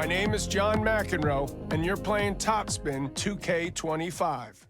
My name is John McEnroe, and you're playing TopSpin 2K25.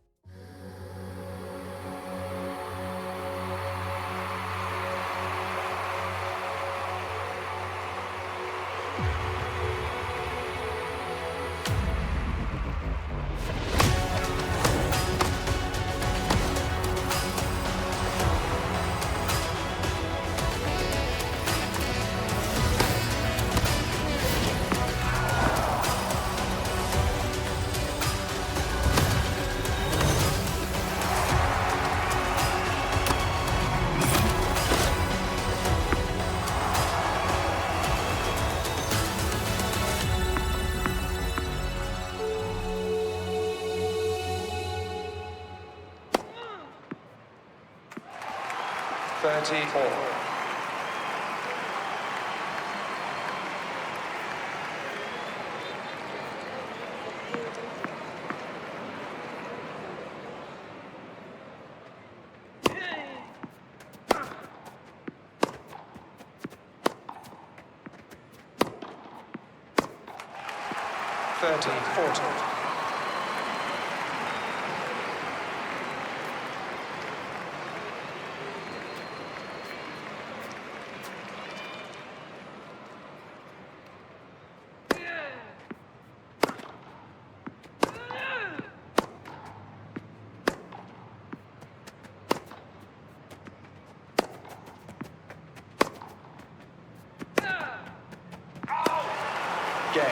Game,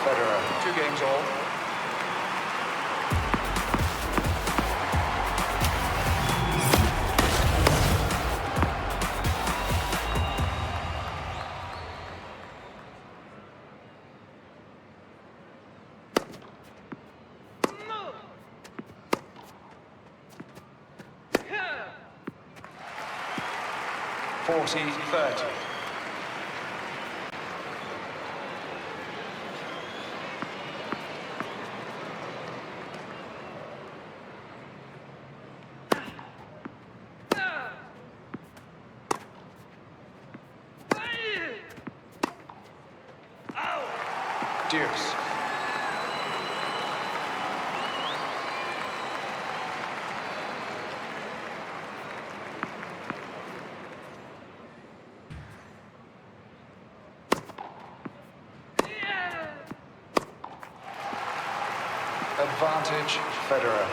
Federer, 2 games all. Forty, 30. Deuce. Advantage, Federer.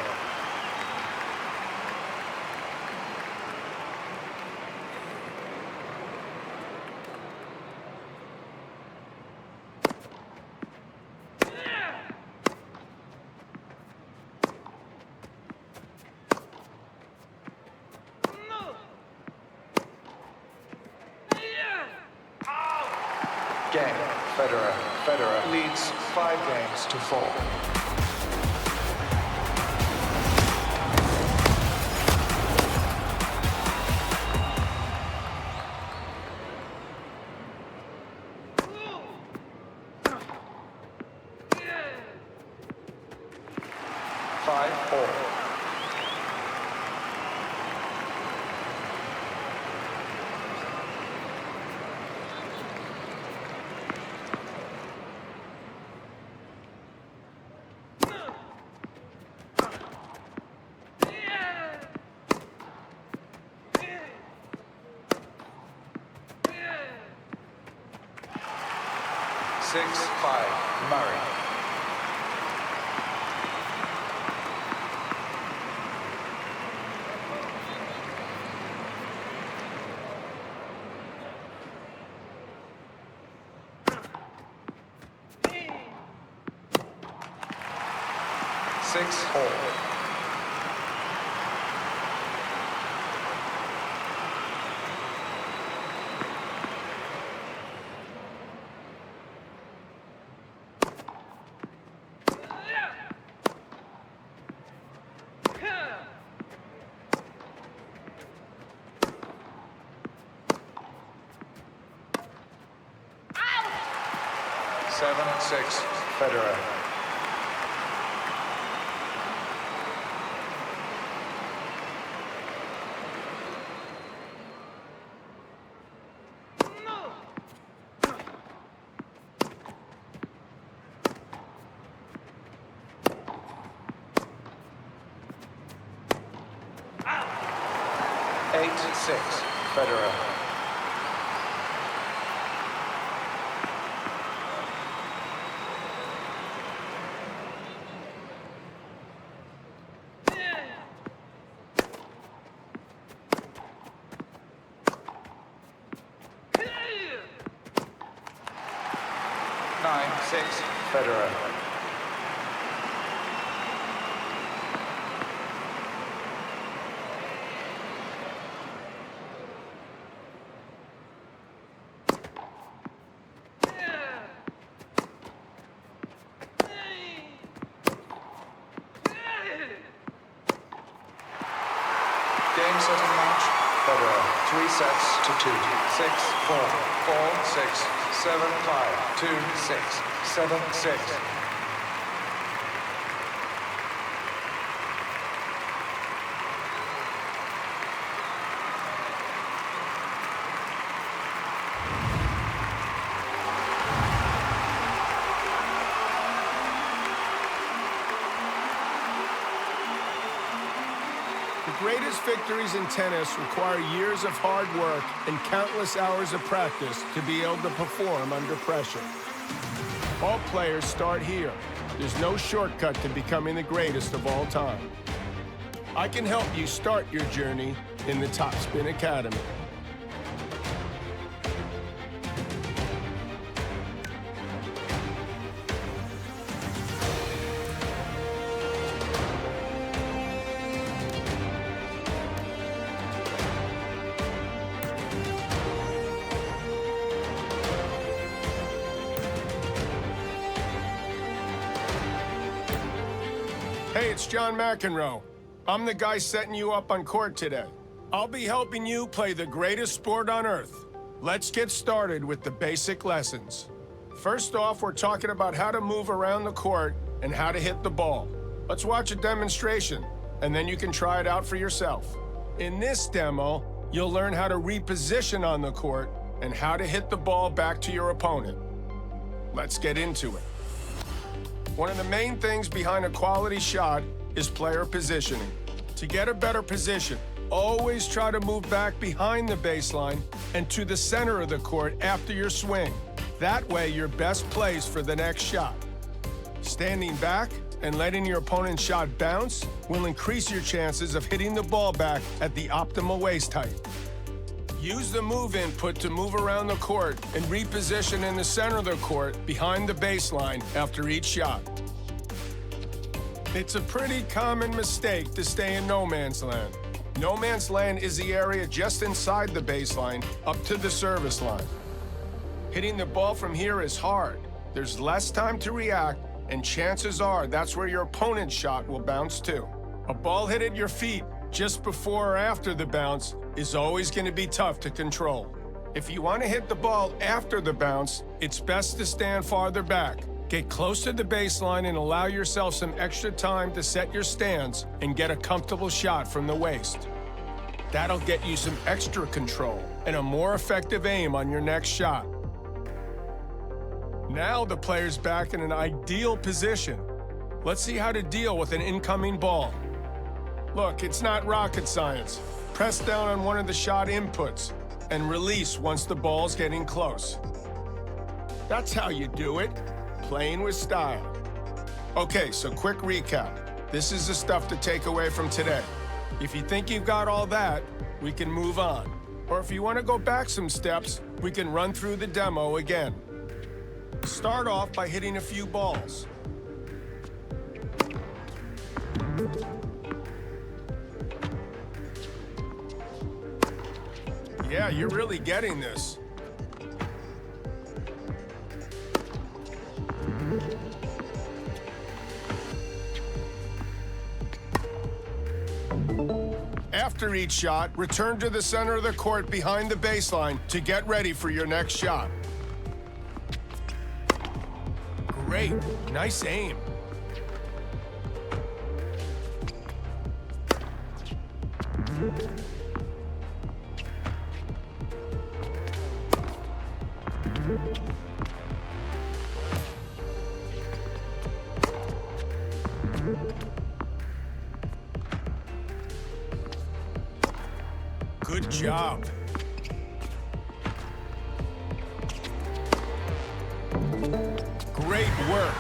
Game, Federer. Federer leads 5 games to 4. Six, 5, Murray. Six, all. Seven, 6, Federer. 8-6, Federer. Federer. Game, set, and match. Federer, 3 sets to 2. 6-4, 4-6, 7-5, 2-6, 7-6. The greatest victories in tennis require years of hard work and countless hours of practice to be able to perform under pressure. All players start here. There's no shortcut to becoming the greatest of all time. I can help you start your journey in the TopSpin Academy. Hey, it's John McEnroe. I'm the guy setting you up on court today. I'll be helping you play the greatest sport on earth. Let's get started with the basic lessons. First off, we're talking about how to move around the court and how to hit the ball. Let's watch a demonstration, and then you can try it out for yourself. In this demo, you'll learn how to reposition on the court and how to hit the ball back to your opponent. Let's get into it. One of the main things behind a quality shot is player positioning. To get a better position, always try to move back behind the baseline and to the center of the court after your swing. That way, you're best placed for the next shot. Standing back and letting your opponent's shot bounce will increase your chances of hitting the ball back at the optimal waist height. Use the move input to move around the court and reposition in the center of the court behind the baseline after each shot. It's a pretty common mistake to stay in no man's land. No man's land is the area just inside the baseline up to the service line. Hitting the ball from here is hard. There's less time to react, and chances are that's where your opponent's shot will bounce to. A ball hit at your feet just before or after the bounce is always going to be tough to control. If you want to hit the ball after the bounce, it's best to stand farther back. Get close to the baseline and allow yourself some extra time to set your stance and get a comfortable shot from the waist. That'll get you some extra control and a more effective aim on your next shot. Now the player's back in an ideal position. Let's see how to deal with an incoming ball. Look, it's not rocket science. Press down on one of the shot inputs and release once the ball's getting close. That's how you do it, playing with style. Okay, so quick recap. This is the stuff to take away from today. If you think you've got all that, we can move on. Or if you want to go back some steps, we can run through the demo again. Start off by hitting a few balls. Yeah, you're really getting this. After each shot, return to the center of the court behind the baseline to get ready for your next shot. Great, nice aim. Good job. Great work.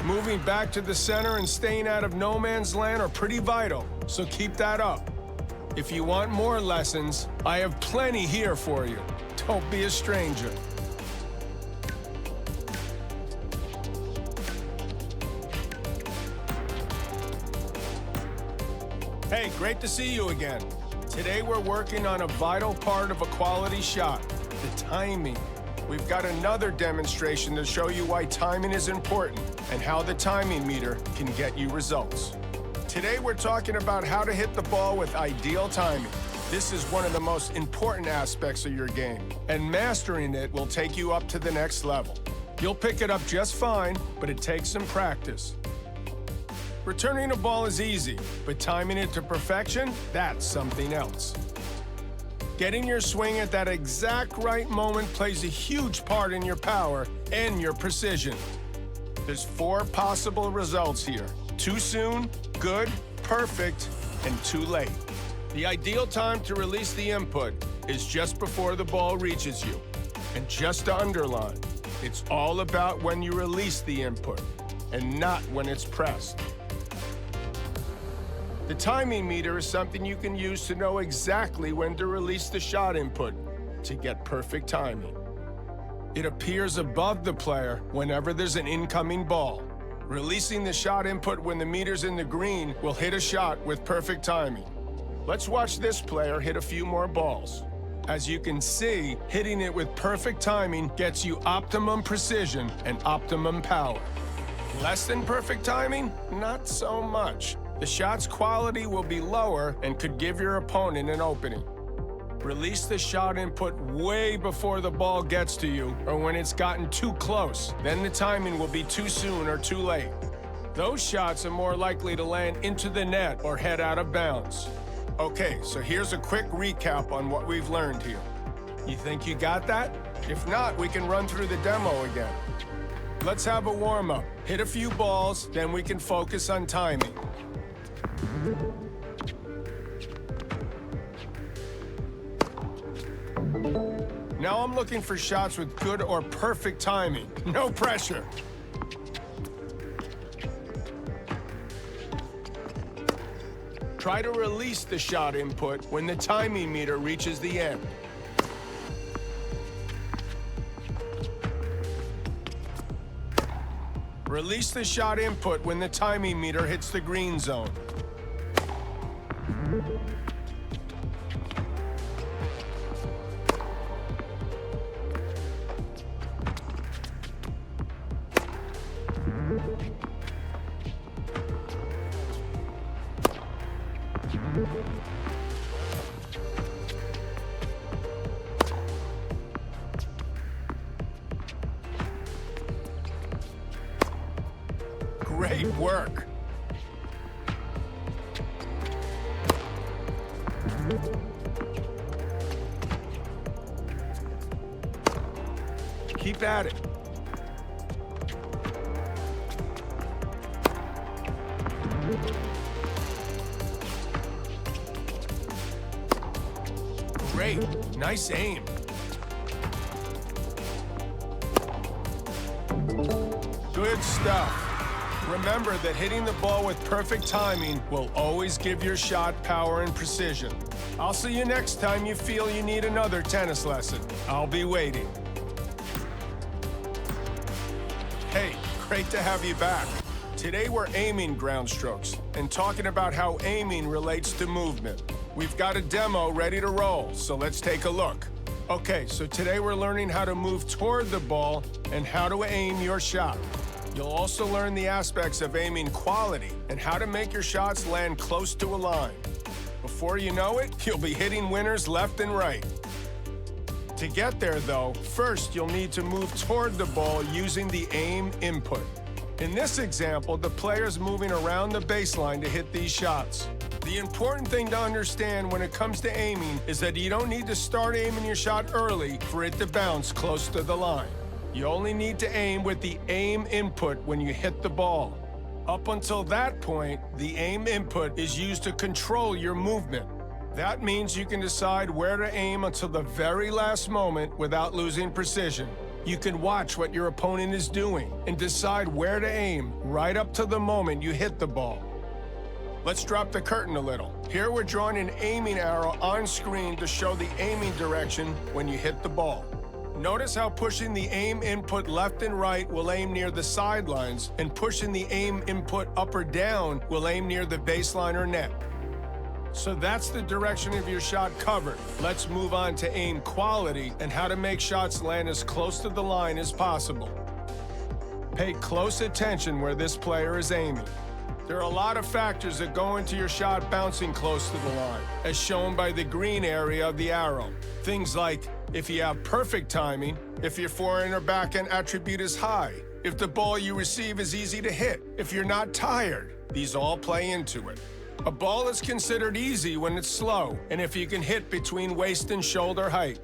Moving back to the center and staying out of no man's land are pretty vital, so keep that up. If you want more lessons, I have plenty here for you. Don't be a stranger. Hey, great to see you again. Today we're working on a vital part of a quality shot, the timing. We've got another demonstration to show you why timing is important and how the timing meter can get you results. Today we're talking about how to hit the ball with ideal timing. This is one of the most important aspects of your game, and mastering it will take you up to the next level. You'll pick it up just fine, but it takes some practice. Returning a ball is easy, but timing it to perfection, that's something else. Getting your swing at that exact right moment plays a huge part in your power and your precision. There's 4 possible results here: too soon, good, perfect, and too late. The ideal time to release the input is just before the ball reaches you. And just to underline, it's all about when you release the input and not when it's pressed. The timing meter is something you can use to know exactly when to release the shot input to get perfect timing. It appears above the player whenever there's an incoming ball. Releasing the shot input when the meter's in the green will hit a shot with perfect timing. Let's watch this player hit a few more balls. As you can see, hitting it with perfect timing gets you optimum precision and optimum power. Less than perfect timing? Not so much. The shot's quality will be lower and could give your opponent an opening. Release the shot input way before the ball gets to you or when it's gotten too close. Then the timing will be too soon or too late. Those shots are more likely to land into the net or head out of bounds. Okay, so here's a quick recap on what we've learned here. You think you got that? If not, we can run through the demo again. Let's have a warm-up. Hit a few balls, then we can focus on timing. Now I'm looking for shots with good or perfect timing. No pressure. Try to release the shot input when the timing meter reaches the end. Release the shot input when the timing meter hits the green zone. Great work. Keep at it. Great. Nice aim. Good stuff. Remember that hitting the ball with perfect timing will always give your shot power and precision. I'll see you next time you feel you need another tennis lesson. I'll be waiting. Hey, great to have you back. Today we're aiming ground strokes and talking about how aiming relates to movement. We've got a demo ready to roll, so let's take a look. Okay, so today we're learning how to move toward the ball and how to aim your shot. You'll also learn the aspects of aiming quality and how to make your shots land close to a line. Before you know it, you'll be hitting winners left and right. To get there, though, first you'll need to move toward the ball using the aim input. In this example, the player's moving around the baseline to hit these shots. The important thing to understand when it comes to aiming is that you don't need to start aiming your shot early for it to bounce close to the line. You only need to aim with the aim input when you hit the ball. Up until that point, the aim input is used to control your movement. That means you can decide where to aim until the very last moment without losing precision. You can watch what your opponent is doing and decide where to aim right up to the moment you hit the ball. Let's drop the curtain a little. Here we're drawing an aiming arrow on screen to show the aiming direction when you hit the ball. Notice how pushing the aim input left and right will aim near the sidelines, and pushing the aim input up or down will aim near the baseline or net. So that's the direction of your shot covered. Let's move on to aim quality and how to make shots land as close to the line as possible. Pay close attention where this player is aiming. There are a lot of factors that go into your shot bouncing close to the line, as shown by the green area of the arrow. Things like if you have perfect timing, if your forehand or backhand attribute is high, if the ball you receive is easy to hit, if you're not tired. These all play into it. A ball is considered easy when it's slow, and if you can hit between waist and shoulder height.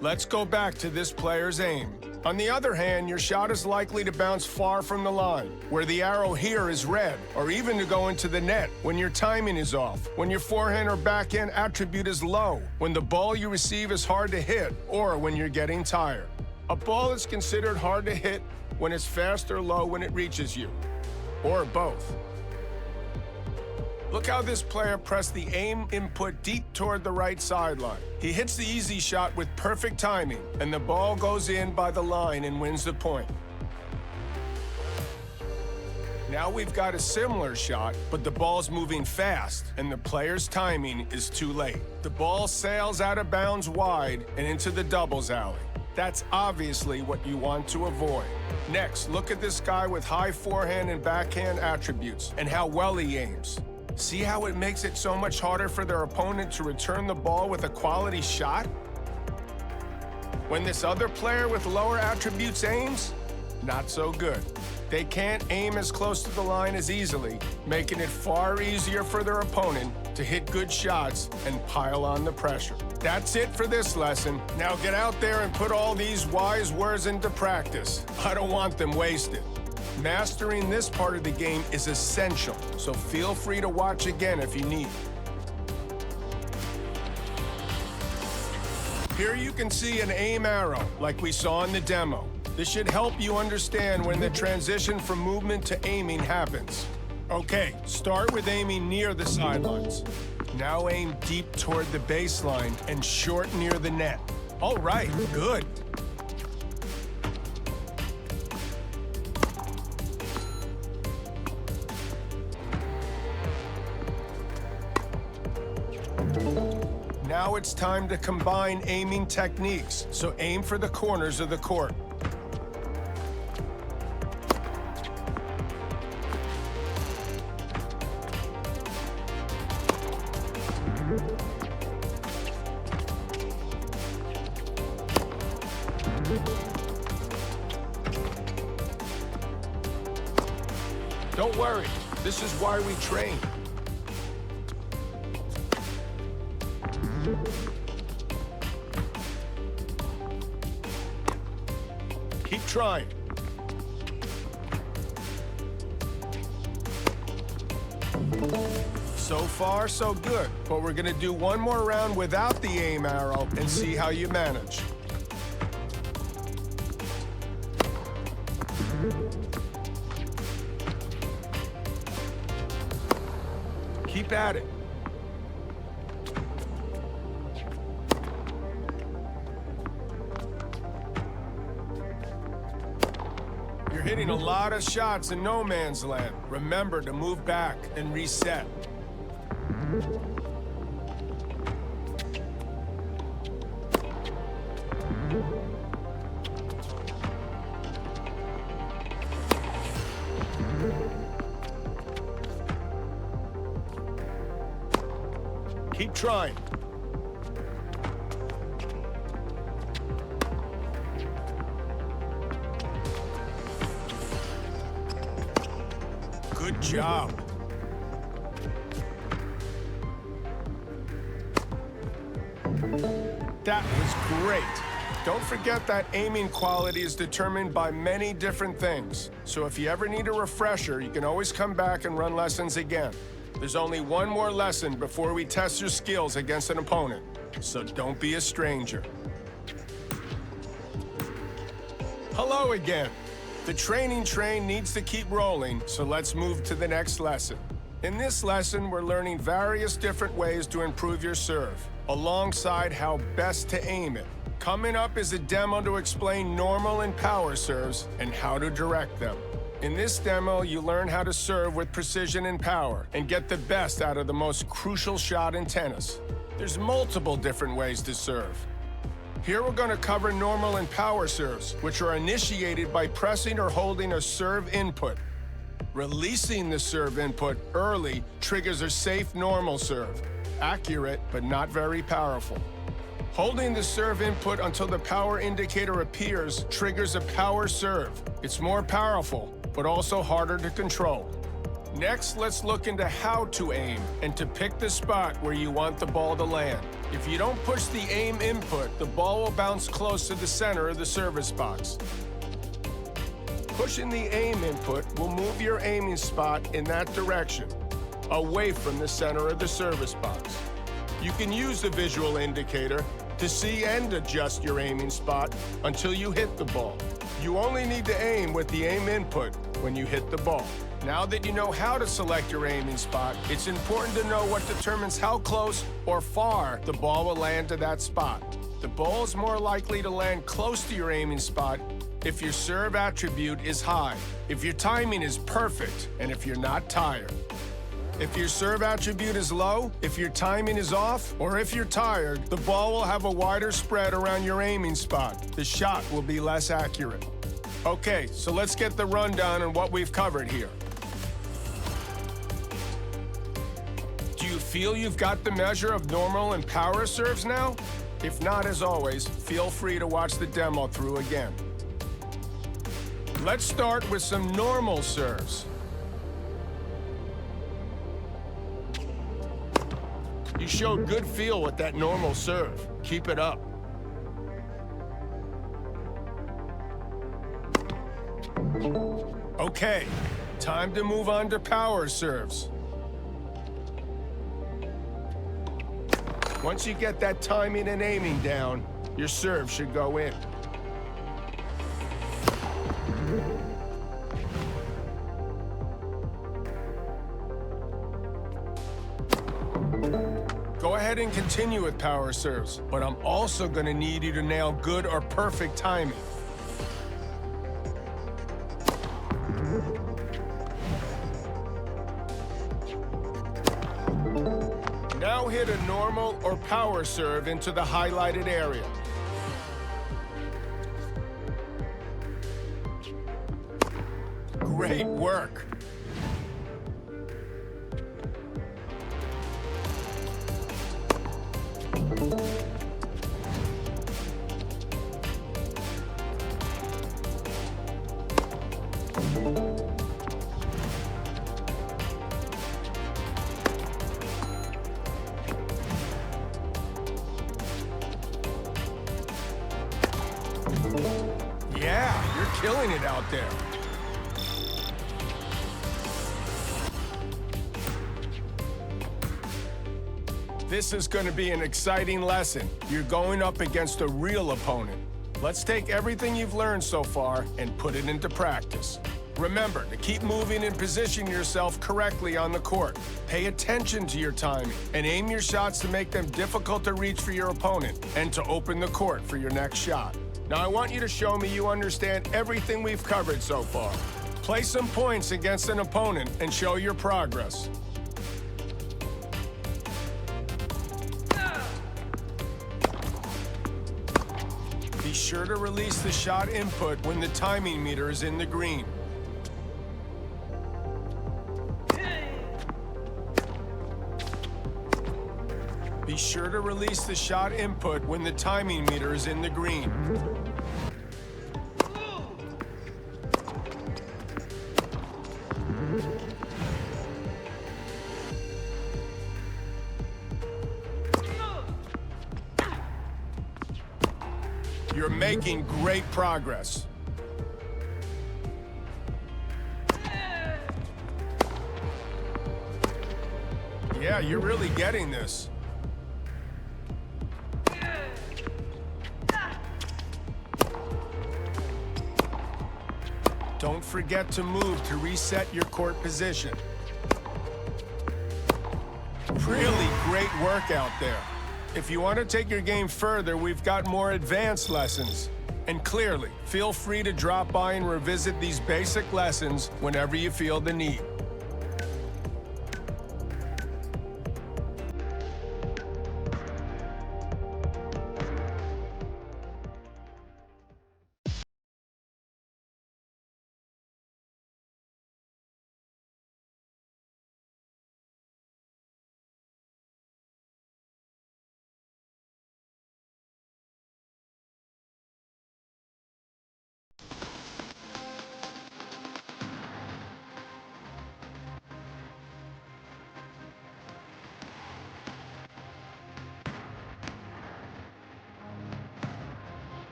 Let's go back to this player's aim. On the other hand, your shot is likely to bounce far from the line, where the arrow here is red, or even to go into the net when your timing is off, when your forehand or backhand attribute is low, when the ball you receive is hard to hit, or when you're getting tired. A ball is considered hard to hit when it's fast or low when it reaches you, or both. Look how this player pressed the aim input deep toward the right sideline. He hits the easy shot with perfect timing, and the ball goes in by the line and wins the point. Now we've got a similar shot, but the ball's moving fast, and the player's timing is too late. The ball sails out of bounds wide and into the doubles alley. That's obviously what you want to avoid. Next, look at this guy with high forehand and backhand attributes and how well he aims. See how it makes it so much harder for their opponent to return the ball with a quality shot? When this other player with lower attributes aims, not so good. They can't aim as close to the line as easily, making it far easier for their opponent to hit good shots and pile on the pressure. That's it for this lesson. Now get out there and put all these wise words into practice. I don't want them wasted. Mastering this part of the game is essential, so feel free to watch again if you need. Here you can see an aim arrow, like we saw in the demo. This should help you understand when the transition from movement to aiming happens. Okay, start with aiming near the sidelines. Now aim deep toward the baseline and short near the net. All right, good. Now it's time to combine aiming techniques, so aim for the corners of the court. Don't worry, this is why we train. Keep trying. So far, so good. But we're gonna do one more round without the aim arrow and see how you manage. Keep at it. You're hitting a lot of shots in no man's land. Remember to move back and reset. Keep trying. Good job. That was great. Don't forget that aiming quality is determined by many different things. So if you ever need a refresher, you can always come back and run lessons again. There's only one more lesson before we test your skills against an opponent, so don't be a stranger. Hello again. The training train needs to keep rolling, so let's move to the next lesson. In this lesson, we're learning various different ways to improve your serve, alongside how best to aim it. Coming up is a demo to explain normal and power serves and how to direct them. In this demo, you learn how to serve with precision and power and get the best out of the most crucial shot in tennis. There's multiple different ways to serve. Here we're going to cover normal and power serves, which are initiated by pressing or holding a serve input. Releasing the serve input early triggers a safe normal serve. Accurate, but not very powerful. Holding the serve input until the power indicator appears triggers a power serve. It's more powerful, but also harder to control. Next, let's look into how to aim and to pick the spot where you want the ball to land. If you don't push the aim input, the ball will bounce close to the center of the service box. Pushing the aim input will move your aiming spot in that direction, away from the center of the service box. You can use the visual indicator to see and adjust your aiming spot until you hit the ball. You only need to aim with the aim input when you hit the ball. Now that you know how to select your aiming spot, it's important to know what determines how close or far the ball will land to that spot. The ball is more likely to land close to your aiming spot if your serve attribute is high, if your timing is perfect, and if you're not tired. If your serve attribute is low, if your timing is off, or if you're tired, the ball will have a wider spread around your aiming spot. The shot will be less accurate. Okay, so let's get the rundown on what we've covered here. Do you feel you've got the measure of normal and power serves now? If not, as always, feel free to watch the demo through again. Let's start with some normal serves. You showed good feel with that normal serve. Keep it up. Okay, time to move on to power serves. Once you get that timing and aiming down, your serve should go in. Go ahead and continue with power serves, but I'm also going to need you to nail good or perfect timing. Now hit a normal or power serve into the highlighted area. Great work. Yeah, you're killing it out there. This is going to be an exciting lesson. You're going up against a real opponent. Let's take everything you've learned so far and put it into practice. Remember to keep moving and positioning yourself correctly on the court. Pay attention to your timing and aim your shots to make them difficult to reach for your opponent and to open the court for your next shot. Now I want you to show me you understand everything we've covered so far. Play some points against an opponent and show your progress. Be sure to release the shot input when the timing meter is in the green. Be sure to release the shot input when the timing meter is in the green. You're making great progress. Yeah, you're really getting this. Don't forget to move to reset your court position. Really great work out there. If you want to take your game further, we've got more advanced lessons. And clearly, feel free to drop by and revisit these basic lessons whenever you feel the need.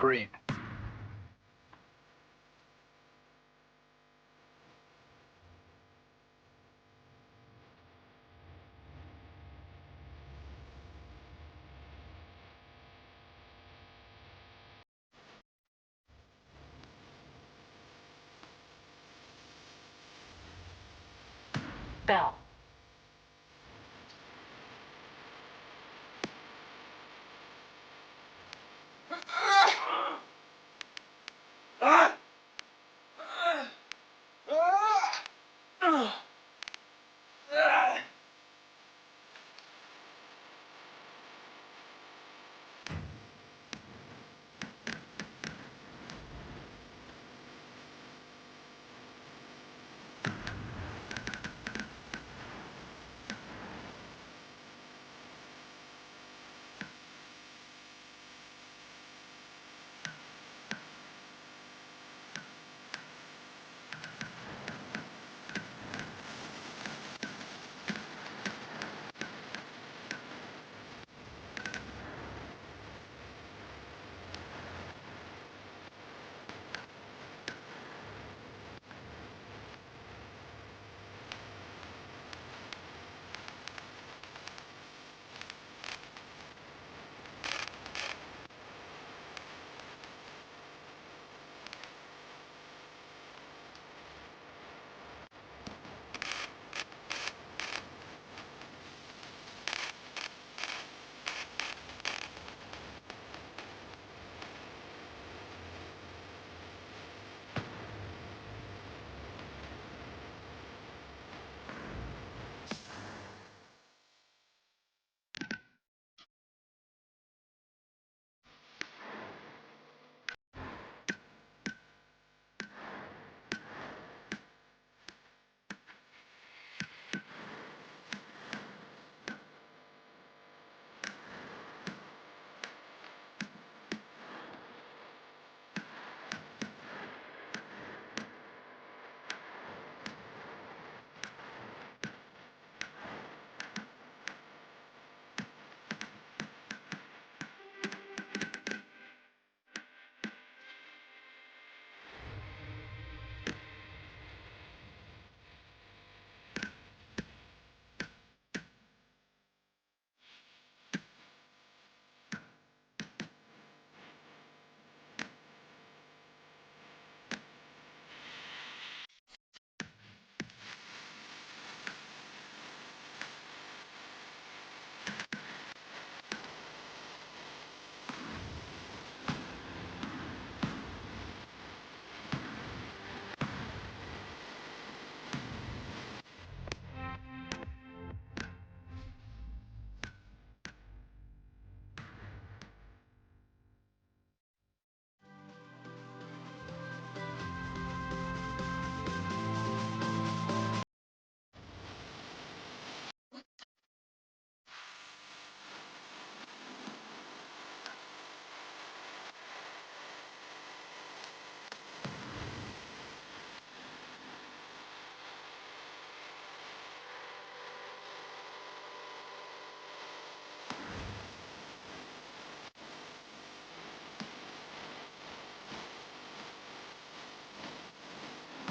Green. Bell.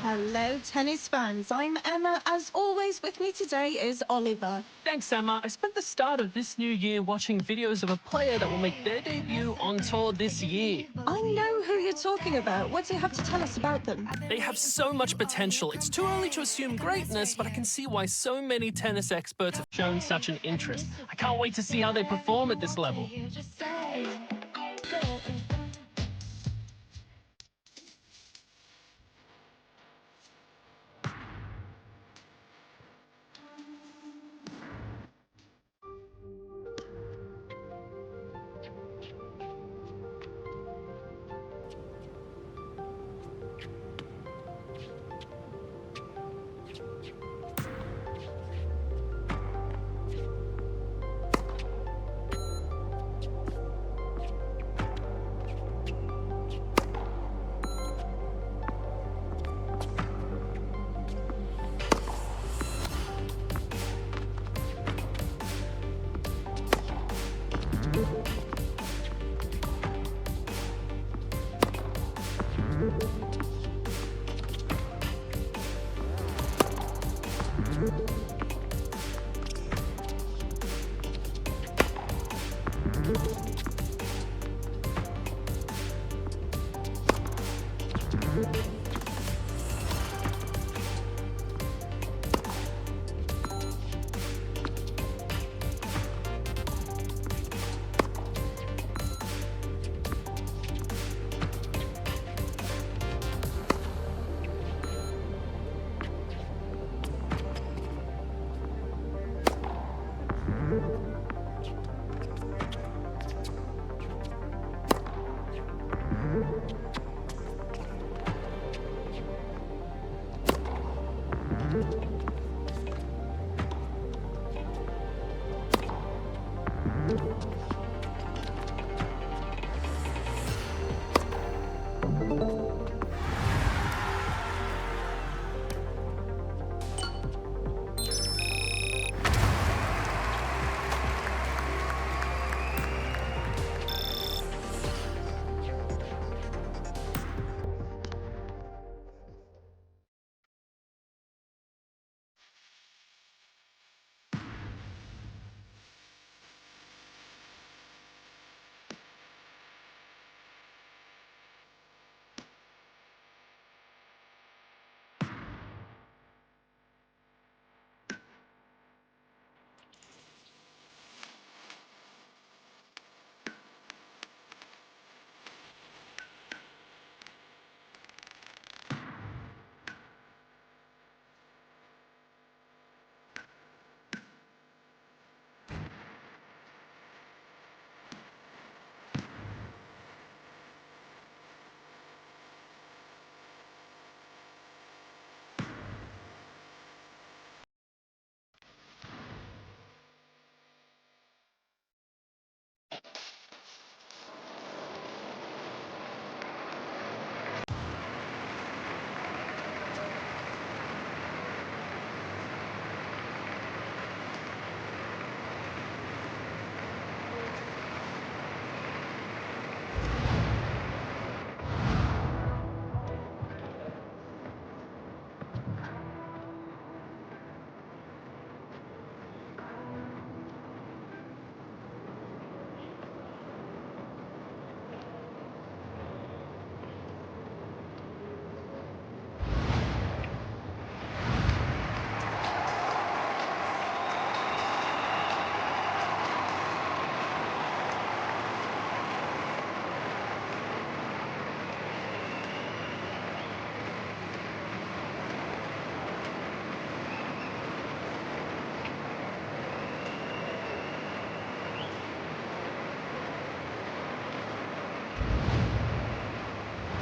Hello, tennis fans. I'm Emma. As always, with me today is Oliver. Thanks, Emma. I spent the start of this new year watching videos of a player that will make their debut on tour this year. I know who you're talking about. What do you have to tell us about them? They have so much potential. It's too early to assume greatness, but I can see why so many tennis experts have shown such an interest. I can't wait to see how they perform at this level.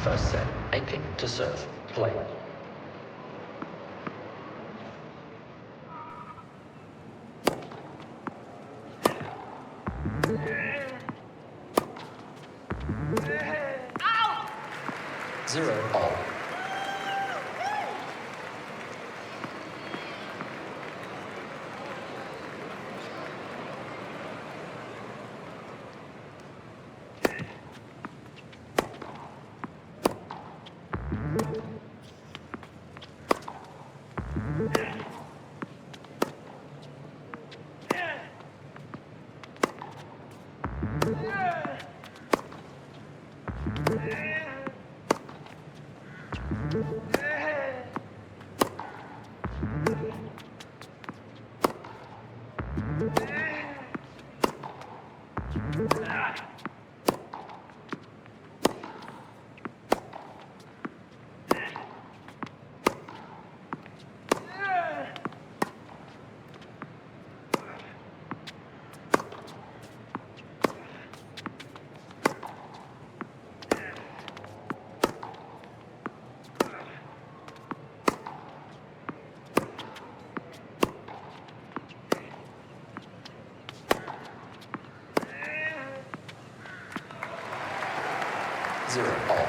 First set, 8 to serve, play. Zero all. Zero all.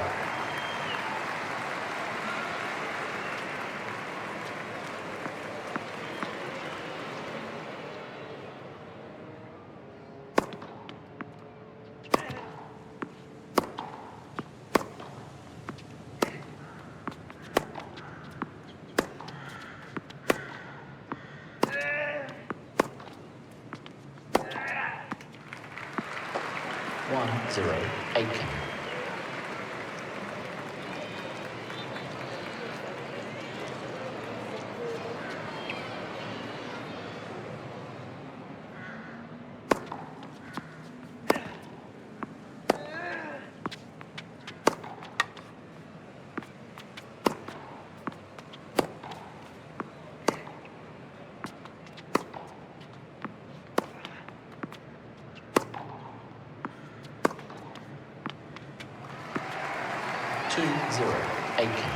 One, zero, Aiken. Two, zero, Aiken.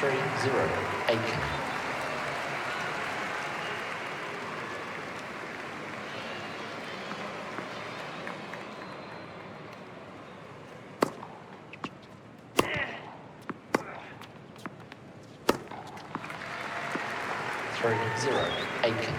Three, zero, Aiken. Three, zero, Aiken.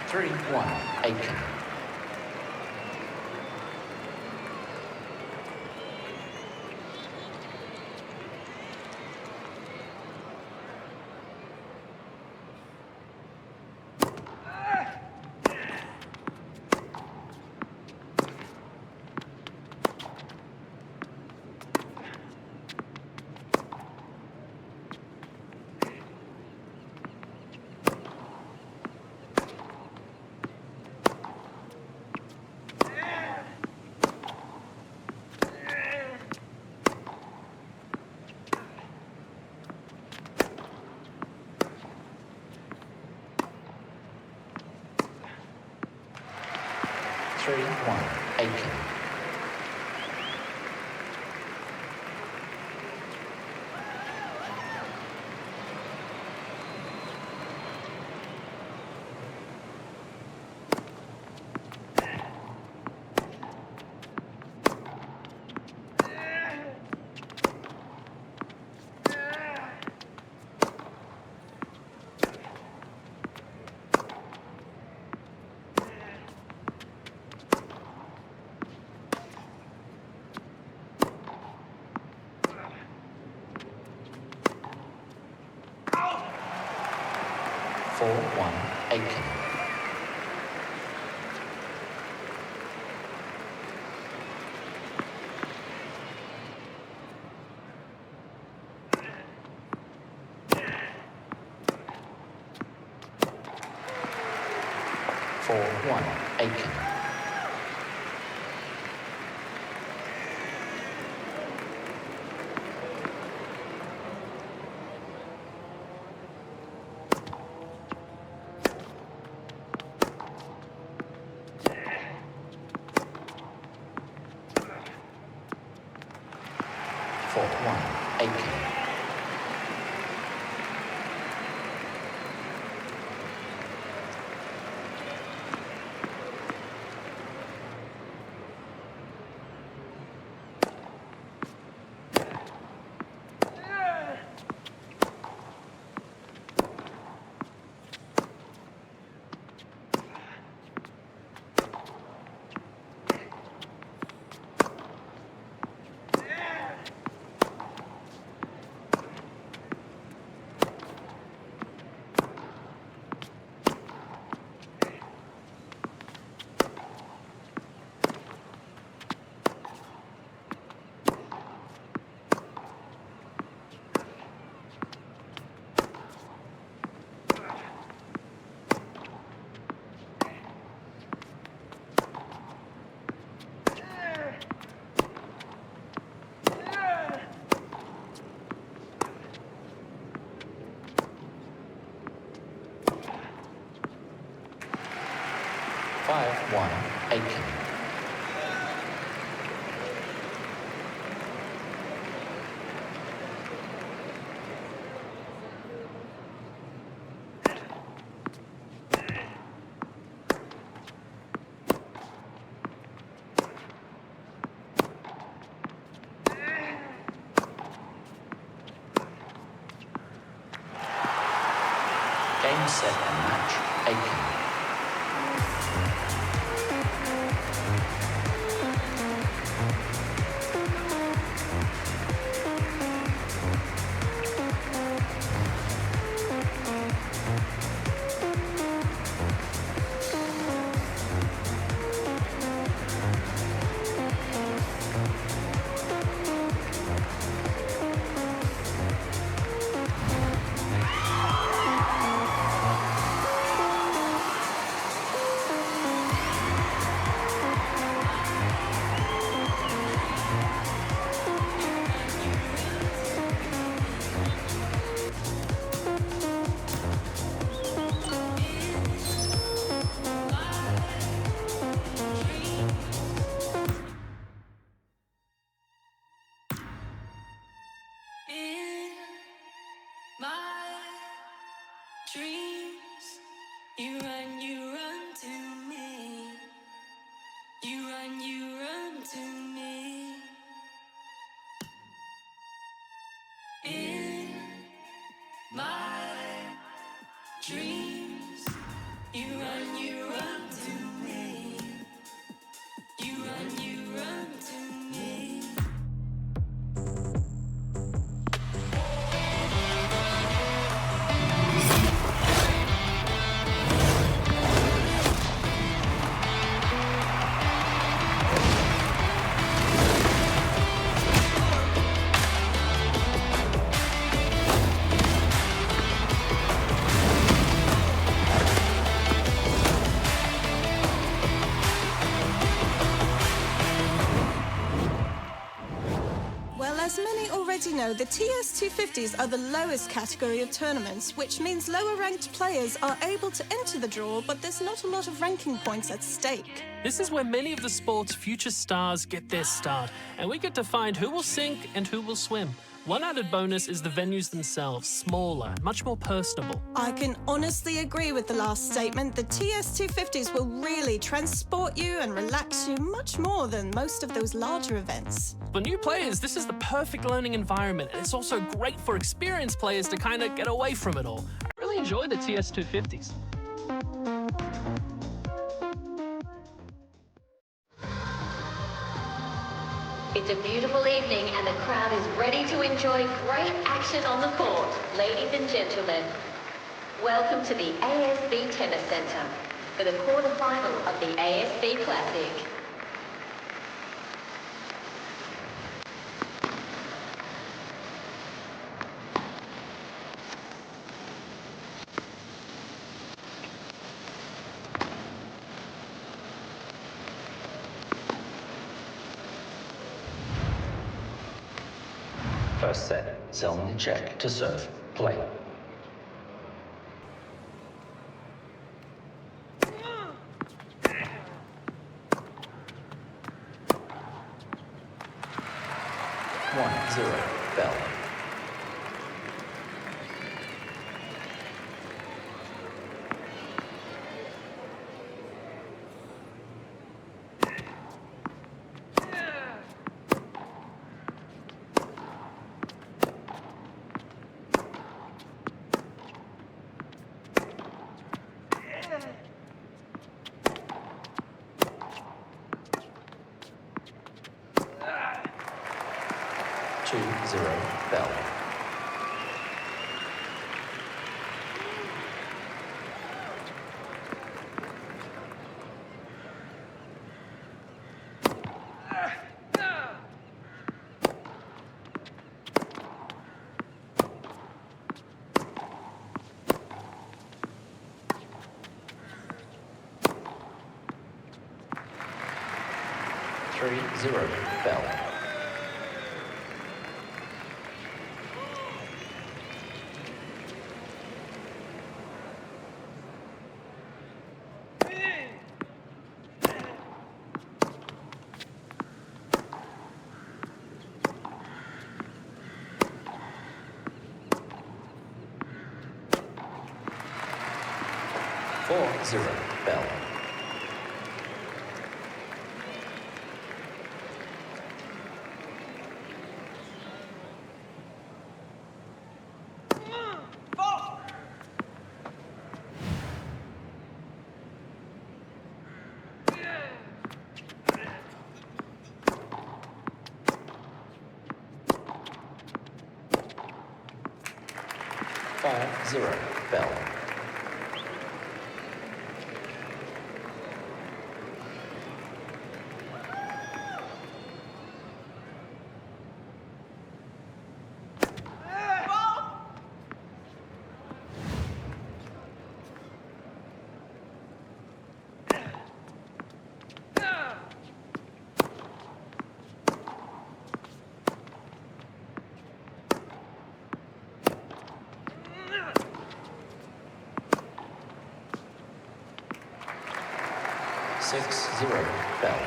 Three, one, Aiken. 4-1 Aiken. 4-1 Aiken. 4-1 Aiken. 5-1 Aiken. 7 match Aiken. 20, the TS250s are the lowest category of tournaments, which means lower-ranked players are able to enter the draw, but there's not a lot of ranking points at stake. This is where many of the sport's future stars get their start, and we get to find who will sink and who will swim. One added bonus is the venues themselves, smaller, much more personable. I can honestly agree with the last statement. The TS250s will really transport you and relax you much more than most of those larger events. For new players, this is the perfect learning environment, and it's also great for experienced players to kind of get away from it all. I really enjoy the TS250s. It's a beautiful evening and the crowd is ready to enjoy great action on the court. Ladies and gentlemen, Welcome to the ASB Tennis Center for the quarterfinal of the ASB Classic. First set, zone check to serve, play. One, zero, bell. Two, zero, bell. Three, zero, bell. Four, zero, bell. Five, zero, bell. Six, zero, bell.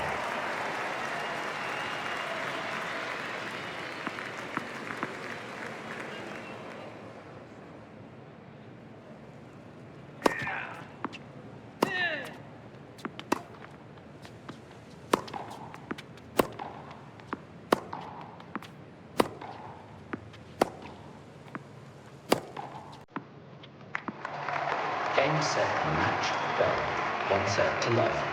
Game, set, match, bell. One set to love.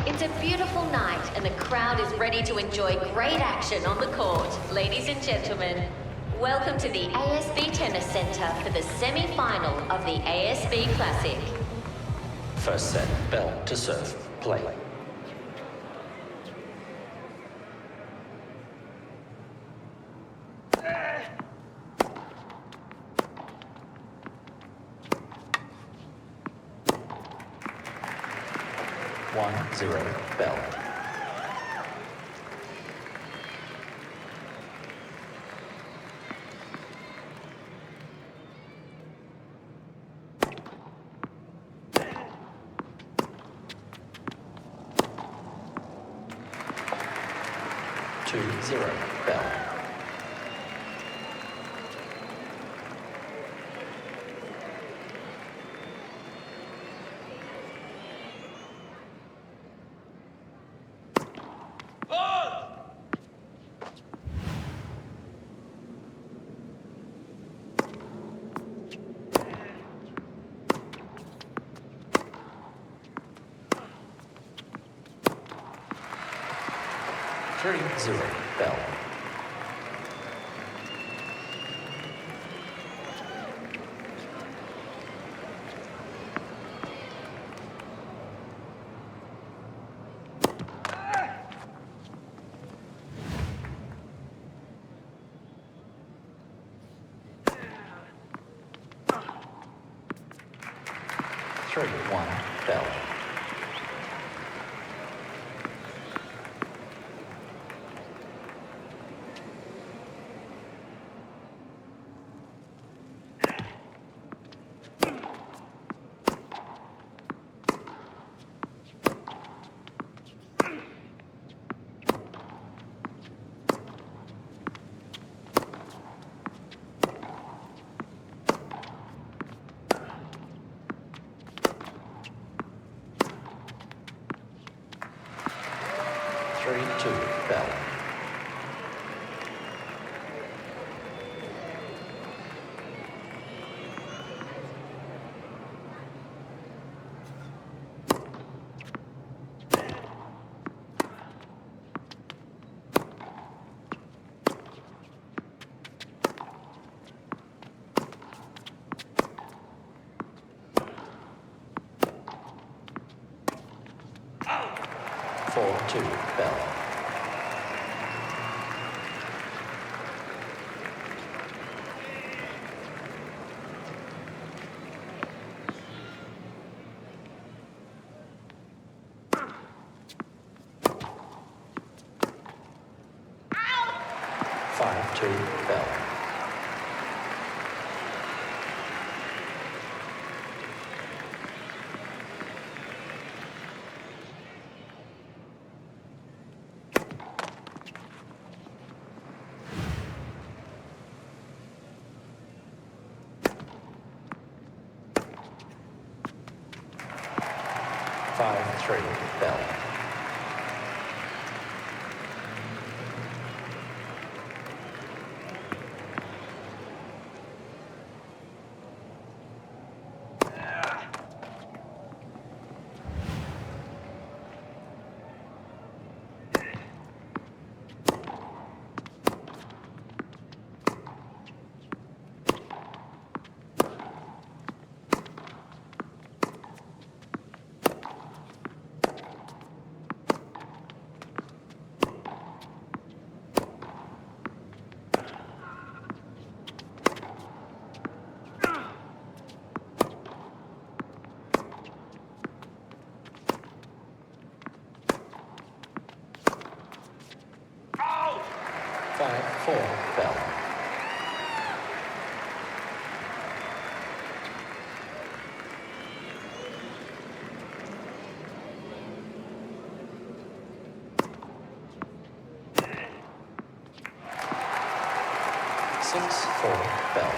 It's a beautiful night and the crowd is ready to enjoy great action on the court. Ladies and gentlemen, Welcome to the ASB Tennis Center for the semi-final of the ASB Classic. First set, bell to serve, play. One, zero, bell. Two, zero, bell. Three, zero, bell. Three, one, bell. Three, two, bell. Four, two, bell. Five, two, bell. Five, three, bell. Five, four, bell. Six, four, bell.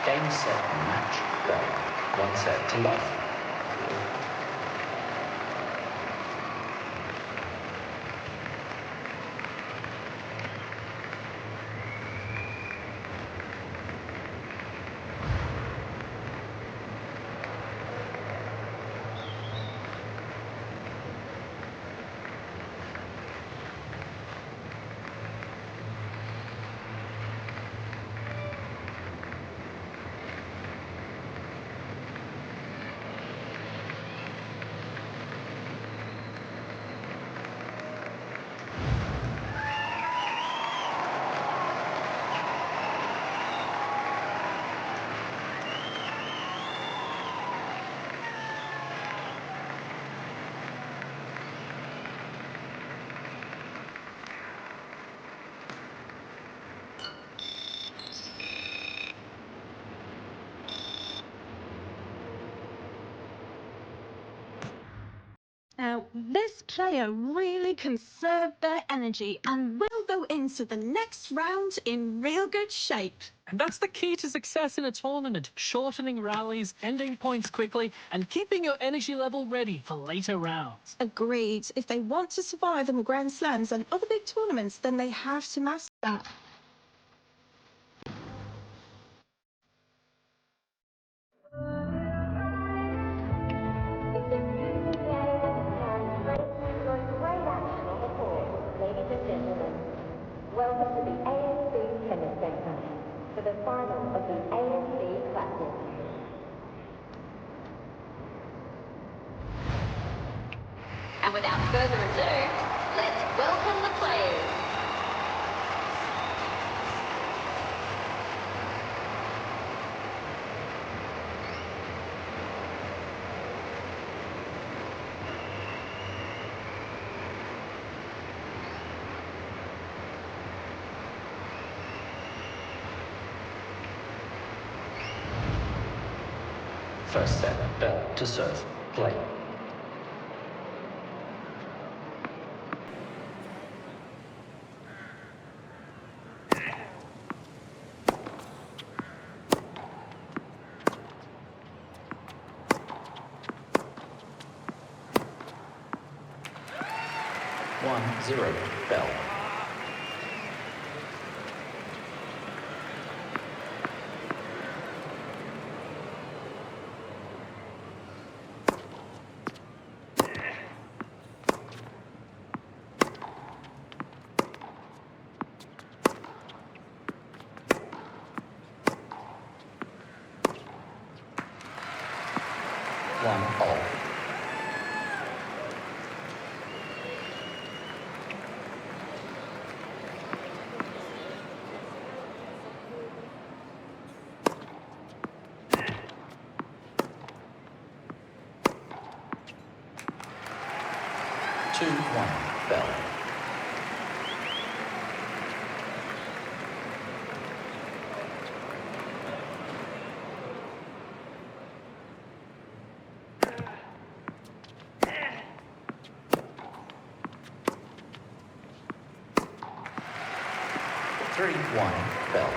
Game, set, match, go. One set to love. This player really conserved their energy and will go into the next round in real good shape. And that's the key to success in a tournament. Shortening rallies, ending points quickly, and keeping your energy level ready for later rounds. Agreed. If they want to survive in the Grand Slams and other big tournaments, then they have to master that. Ladies and gentlemen, welcome to the ASB Tennis Centre for the final of the ASB Classic. And without further ado, let's welcome the players. First set, bell to serve, play. One, zero, bell. One all. Two, one, bell. Three, one, bell.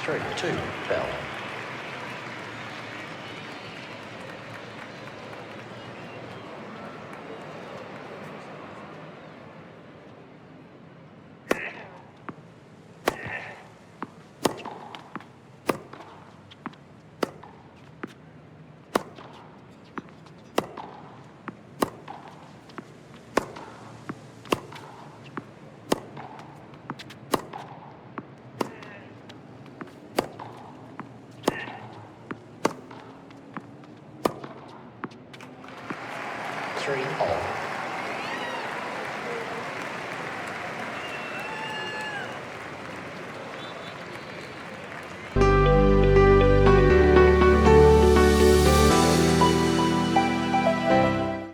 Three, two, bell. Three all.